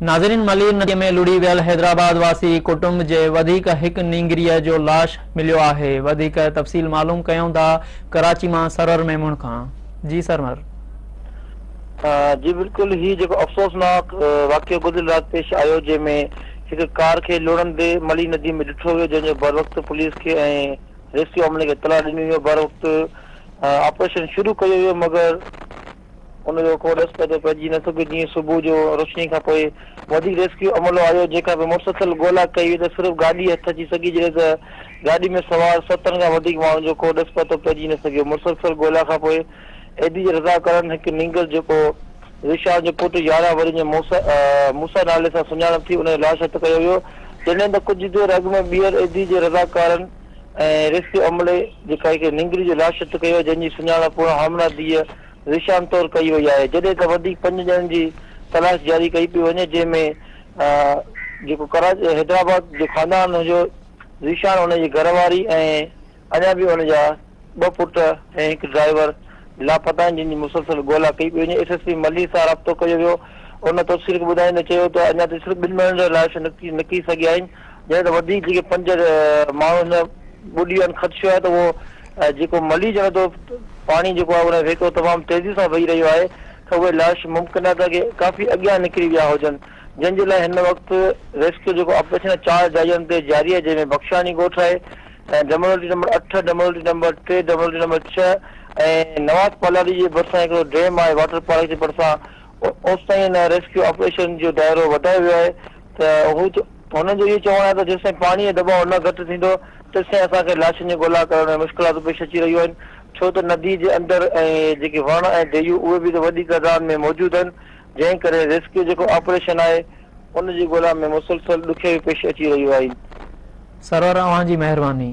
नाज़रीन, मली नदी में लुड़ी वियल हैदराबाद वासी कुटुंब जे वधीक हिक नींगरीअ जो लाश मिलियो आहे। वधीक तफ़सील मालूम कयूं था कराची मां सरवर मेमून खां। जी सरवर। जी बिल्कुल, ही जो अफ़सोसनाक वाक़ियो गुज़िर रात पेश आयो जंहिंमें हिकु कार खे लुड़ंदे मली नदी में ॾिठो वियो, जंहिंजो बर वक़्तु पुलिस खे ऐं रेस्क्यू अमले खे इतला ॾिनी वियो। बर वक़्तु ऑपरेशन शुरू कयो वियो, मगर उनजो को ॾस पतो पइजी न सघियो। जीअं सुबुह जो रोशनी खां पोइ वधीक रेस्क्यू अमलो आयो, जेका बि मुसलसल ॻोल्हा कई वई त सिर्फ़ु गाॾी हथ अची सघी, जॾहिं त गाॾी में सवार 7 खां वधीक माण्हुनि जो को ॾस पतो पइजी न सघियो। मुसलसल ॻोल्हा खां पोइ एडी जे रज़ाकारनि हिकु नींगल जेको रिशा जो पुटु 11 वरी जो मूसा नाले सां सुञाणप थी, उन जो लाश हथ कयो वियो। जॾहिं त कुझु देरि अॻु में ॿीहर एडी जे रज़ाकारनि ऐं रेस्क्यू अमले जेका हिकु नींगरी जो लाश हथ कयो, जंहिंजी सुञाणप हामना धीअ रिशान तौरु कई वई आहे। जॾहिं त वधीक 5 ॼणनि जी तलाश जारी कई पई वञे, जंहिंमें जेको कराची हैदराबाद जो ख़ानदान हुयो, रिशान हुनजी घरवारी ऐं अञा बि हुनजा 2 पुट ऐं हिकु ड्राइवर लापता आहिनि, जिन जी मुसलसल ॻोल्हा कई पई वञे। SSP मली सां राब्तो कयो वियो। उन तफ़सील ॿुधाईंदे चयो त अञा त सिर्फ़ु 2 ॼणनि जा लाश निकिरी सघिया आहिनि। जॾहिं त वधीक जेके 5 माण्हू ॿुॾी वञु ख़दशो आहे, त उहो जेको मली ॼण थो पाणी जेको आहे उन वेको तमामु तेज़ी सां वही रहियो आहे, त उहे लाश मुमकिन आहे त काफ़ी अॻियां निकिरी विया हुजनि, जंहिंजे लाइ हिन वक़्तु रेस्क्यू जेको ऑपरेशन 4 जाइयुनि ते जारी आहे, जंहिंमें बख्शानी ॻोठ आहे ऐं डमोली नंबर 8, डमोली नंबर 3, डमोली नंबर 6 ऐं नवाज़ पालारी जे भरिसां हिकिड़ो डैम आहे, वाटर पार्क जे भरिसां। ओसि ताईं हिन रेस्क्यू ऑपरेशन जो दाइरो वधायो वियो आहे। त हुननि जो इहो चवणु आहे त जेसिताईं पाणीअ जो दबाव न घटि थींदो, तेसिताईं असांखे लाशुनि जी ॻोल्हा करण में मुश्किलातूं पेश अची रहियूं आहिनि, छो त नदी जे अंदरि ऐं जेके वण ऐं देयूं उहे बि त वॾी तादाद में मौजूदु आहिनि, जंहिं करे रेस्क्यू जेको ऑपरेशन आहे उनजी ॻोल्हा में मुसलसल ॾुखियाई पेश अची रहियूं आहिनि। सरवर, अव्हां जी महिरबानी।